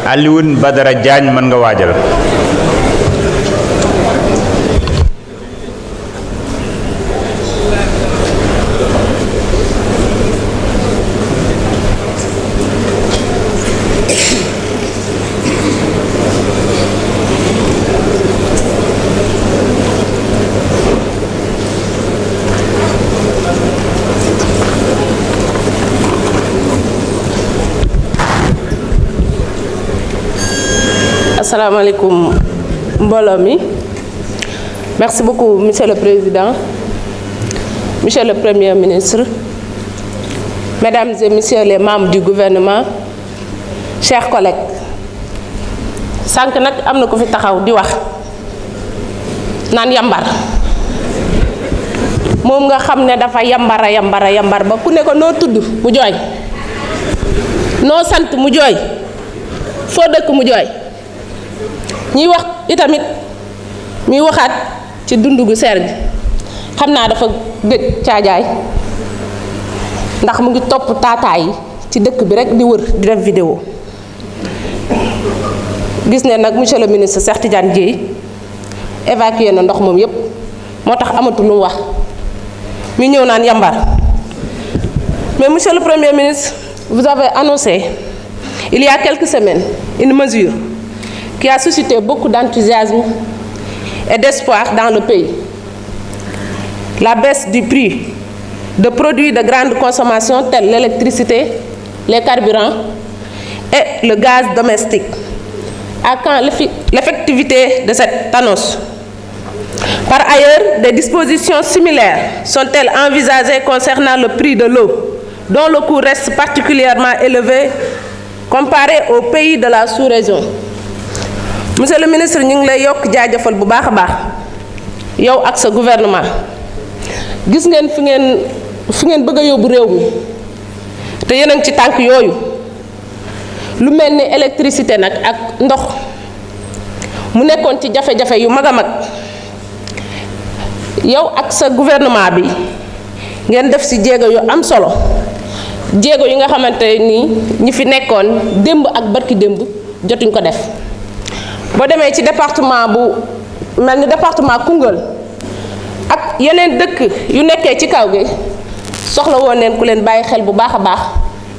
Alioune Badara Diagne mën nga waajal. Assalamu alaikum mbooloo mi. Merci beaucoup Monsieur le Président, Monsieur le Premier ministre, Mesdames et Messieurs les membres du gouvernement, chers collègues. Sànq nag am na ko fi taxaw di wax naan yambar moom nga xam ne dafa yambar ba ku ne ko noo tudd mu jooy, noo sant mu jooy, foo dëkk mu jooy. ñuy wax itamit muy waxaat ci dundu gu seer gi xam naa dafa gëj caajaay ndax mu ngi topp taataay yi ci dëkk bi rek di wër di def vidéo. Gis ne nag monsieur le ministre Cheikh Tidiane Dièye évacué na ndox moom yépp moo tax amatul lu mu wax mi ñëw naan yambar. Mais monsieur le Premier ministre, vous avez annoncé il y a quelques semaines une mesure qui a suscité beaucoup d'enthousiasme et d'espoir dans le pays. La baisse du prix de produits de grande consommation tels l'électricité, les carburants et le gaz domestique. À quand l'effectivité de cette annonce? Par ailleurs, des dispositions similaires sont-elles envisagées concernant le prix de l'eau, dont le coût reste particulièrement élevé comparé aux pays de la sous-région? Monsieur le ministre, ñu ngi lay yokk jaajëfal bu baax a baax yow ak sa gouvernement. Gis ngeen fi ngeen bëgg a yóbbu réew mi te yéen a ngi ci tànk yooyu. Lu mel ni électricité nag ak ndox mu nekkoon ci jafe-jafe yu mag a mag yow ak sa gouvernement bi ngeen def ci jéego yu am solo, jéego yi nga xamante ni ñi fi nekkoon démb ak barki démb jotuñ ko def. Boo demee ci département bu mel ni département Koungheul ak yeneen dëkk yu nekkee ci kaw gi soxla woon leen ku leen bàyyi xel bu baax a baax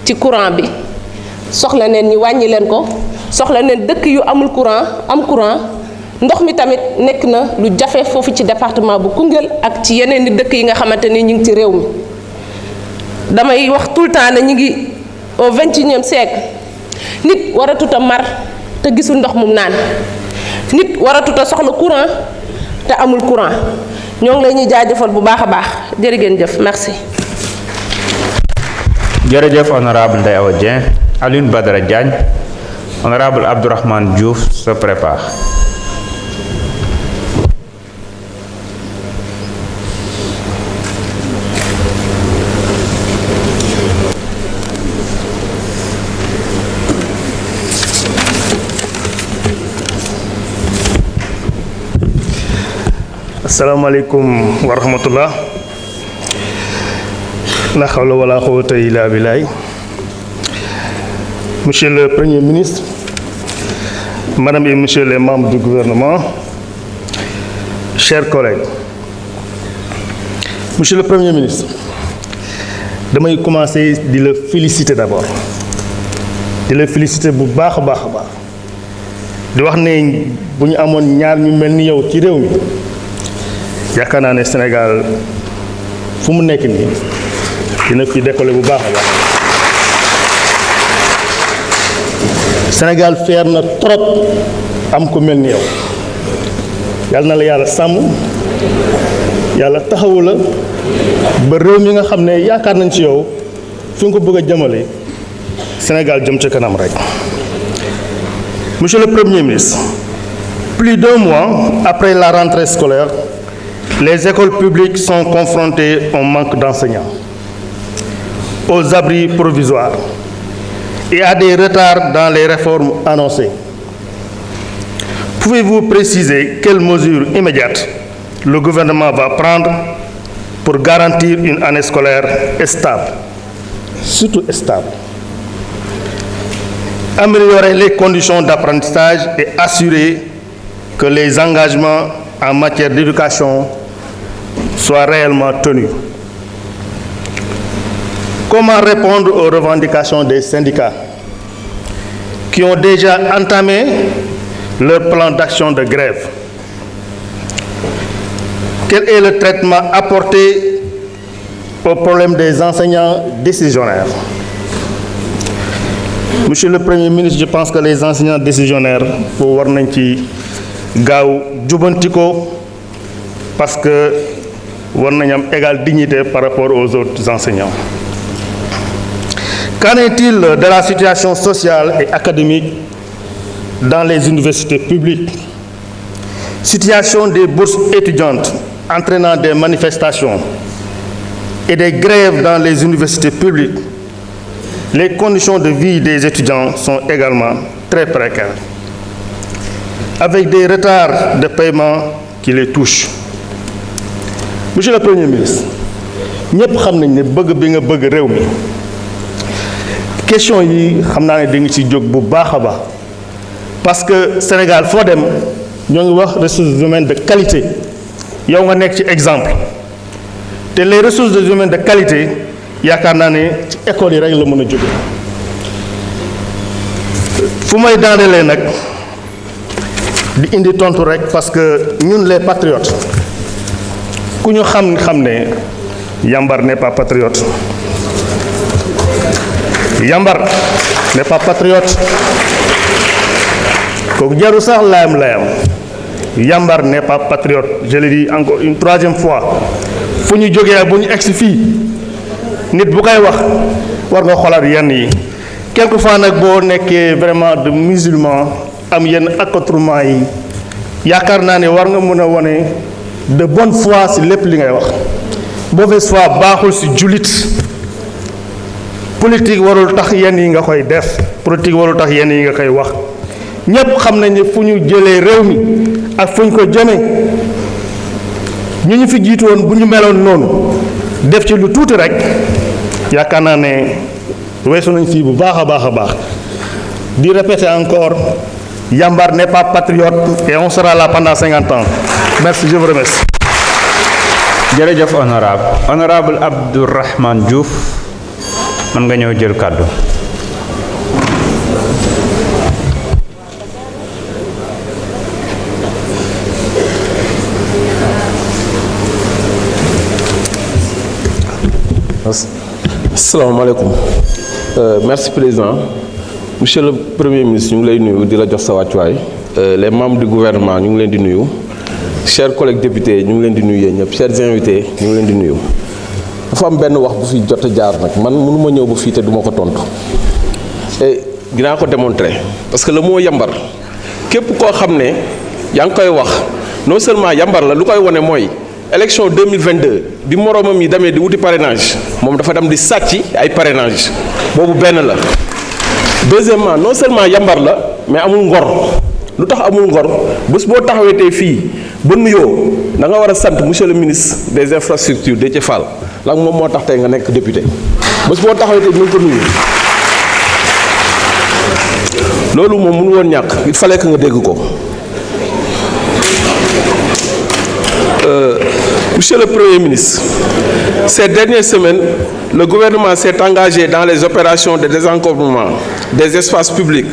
ci courant bi, soxla neen ñi wàññi leen ko, soxla neen dëkk yu amul courant am courant. Ndox mi tamit nekk na lu jafe foofu ci département bu Koungheul ak ci yeneen di dëkk yi nga xamante ni ñu ngi ci réew mi. Damay wax tout le temps ne ñu ngi au 21e siècle. Nit waratut a mar te gisul ndox mum naan, nit waratut a soxla courant te amul courant. ñoo ngi lay ñuy jaajëfal bu baax a baax jërë ngeen jëf, merci. Jërëjëf honorable Ndeye Awa Dieng. Alioune Badara Diagne. Honorable Abdourahmane Diouf se prépare. Assalamu alaikum wa rahmatullah. La hawla wa la quwwata illa billah. Monsieur le Premier ministre, Madame et Monsieur les membres du gouvernement, chers collègues. Monsieur le Premier ministre, damay commencer di la féliciter d'abord. Di la féliciter bu baax a baax a baax. Di wax ne bu ñu amoon ñaar ñu mel ni yow ci réew mi. Yaakaar naa ne Sénégal fu mu nekk nii dina fi décoller bu baax a baax. Sénégal fier na trop am ko mel ni yow. Yàlla na la yàlla sàmm, yàlla taxawu la ba réew mi nga xam ne yaakaar nañ ci yow fi nga ko bëgg a jëmale Sénégal jëm ca kanam rek. Monsieur le Premier ministre, plus d'1 mois après la rentrée scolaire, les écoles publiques sont confrontées au manque d'enseignants, aux abris provisoires et à des retards dans les réformes annoncées. Pouvez-vous préciser quelles mesures immédiates le gouvernement va prendre pour garantir une année scolaire stable, surtout stable? améliorer les conditions d'apprentissage et assurer que les engagements en matière d'éducation soient réellement tenus. Comment répondre aux revendications des syndicats qui ont déjà entamé leur plan d'action de grève? Quel est le traitement apporté au problème des enseignants décisionnaires? Monsieur le Premier ministre, je pense que les enseignants décisionnaires pour war nañ ci gaaw jubanti ko parce que war nañ am égale dignité par rapport aux autres enseignants. Qu'en est-il de la situation sociale et académique dans les universités publiques? Situation des bourses étudiantes entraînant des manifestations et des grèves dans les universités publiques. Les conditions de vie des étudiants sont également très précaires, avec des retards de paiement qui les touchent. Monsieur le Premier ministre, ñëpp xam nañ ne bëgg bi nga bëgg réew mi question yi xam naa ne di nga ci jóg bu baax a baax parce que Sénégal foo dem ñoo ngi wax ressources humaines de qualité yow nga nekk ci exemple te les ressources humaines de qualité yaakaar naa ne ci école yi rek la mën a jóge fu may daanelee nag di indi tontu rek parce que ñun les patriotes ku ñu xam ne Yambar n'est pas patriote. Yambar n'est pas patriote. kooku jaru sax layam. Yambar n'est pas patriote. Je le dis encore une troisième fois. fu ñu jógee bu ñu egsi fii nit bu koy wax war nga xoolaat yenn yi quelquefois nag boo nekkee vraiment de musulman am yenn accoutrement yi yaakaar naa ne war nga mën a wane de bonne foi ci lépp li ngay wax mauvaise foi baaxul ci jullit politique warul tax yenn yi nga koy def politique warul tax yenn yi nga koy wax ñépp xam nañ ne fu ñu jëlee réew mi ak fu ñu ko jëmee ñu fi jiitu woon bu ñu meloon noonu def ci lu tuuti rek yaakaar naa ne weesu nañ fii bu baax a baax di répéter encore Yambar n'est pas patriote et on sera là pendant 50 ans. Merci, je vous remercie. jërëjëf honorable Abdourahmane Diouf mën nga ñëw jël kàddu. Asalaamaaleykum. Merci président. Monsieur le Premier ministre ñu ngi lay nuyu di la jox sa wàccuwaay les membres du gouvernement ñu ngi leen di nuyu chers collègues députés ñu ngi leen di nuyu yéen ñëpp chers invités ñu ngi leen di nuyu. dafa am benn wax bu fi jot a jaar nag man mënuma ñëw ba fii te duma ko tontu et dinaa ko démontrer parce que le mot yambar képp koo xam ne yaa ngi koy wax non seulement yambar la lu koy wone mooy élection 2022 bi moroomam yi demee di wuti parrainage moom dafa dem di sàcc ay parrainage boobu benn la. Deuxièmement non seulement yambar la mais amul ngor lu tax amul ngor bés boo taxawee tey fii ba nuyoo da nga war a sant monsieur le ministre des infrastructures Déthié Fall la moom moo tax tey nga nekk député bés boo taxawee tey dinañ ko nuyu loolu moom mënu woon ñàkk il fallait que nga dégg ko. Monsieur le Premier ministre, ces dernières semaines, le gouvernement s'est engagé dans les opérations de désencombrement des espaces publics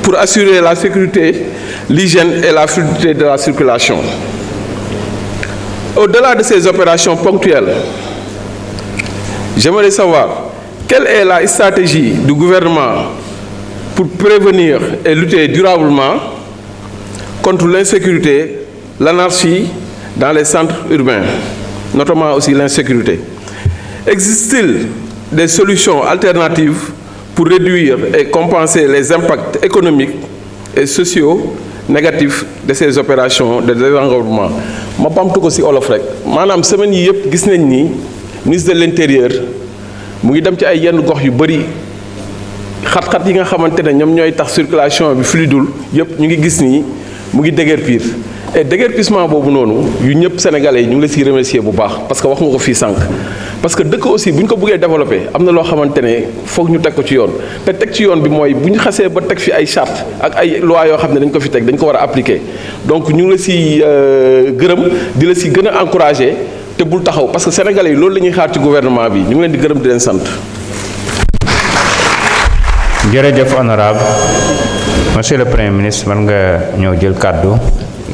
pour assurer la sécurité, l'hygiène et la fluidité de la circulation. Au-delà de ces opérations ponctuelles, j'aimerais savoir quelle est la stratégie du gouvernement pour prévenir et lutter durablement contre l'insécurité, l'anarchie dans les centres urbains, notamment aussi l'insécurité. Existe-t-il des solutions alternatives pour réduire et compenser les impacts économiques et sociaux négatifs de ces opérations de désencombrement? ma bamtu ko ci olof rek maanaam semaine yi yëpp gis nañ ni ministre de l'intérieur mu ngi dem ci ay yenn gox yu bari xat-xat yi nga xamante ne ñoom ñooy tax circulation bi fluidul yëpp ñu ngi gis ni mu ngi déguerpir et déguerpissement boobu noonu yu ñëpp sénégalais yi ñu ngi la siy remercier bu baax parce que wax nga ko fii sànq parce que dëkk aussi bu ñu ko bëggee développé am na loo xamante ne foog ñu teg ko ci yoon te teg ci yoon bi mooy bu ñu xasee ba teg fi ay charte ak ay loi yoo xam ne dañ ko fi teg dañ ko war a appliquer donc ñu ngi la si gërëm di la si gën a encouragé te bul taxaw parce que sénégalais yi loolu la ñuy xaar ci gouvernement bi ñu ngi leen di gërëm di leen sant. jërëjëf honorable monsieur le premier ministre mën nga ñëw jël kàddu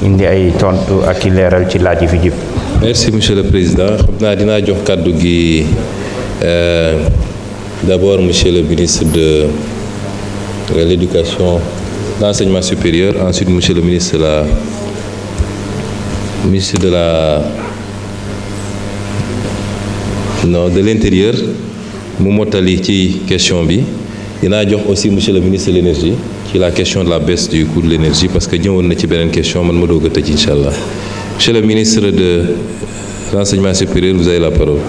indi ay tontu ak i leeral ci laaj yi fi jib. merci monsieur le président xam naa dinaa jox kàddu gi d'abord monsieur le ministre de l'éducation l'enseignement supérieur ensuite monsieur le ministre de l'intérieur mu mottali ci question bi. dinaa jox aussi monsieur le ministre de l'énergie ci la question de la baisse du coût de l'énergie parce que ñëwoon na ci beneen question man ma doog a tëj incha allah monsieur le ministre de l'enseignement supérieur vous avez la parole.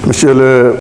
Monsieur le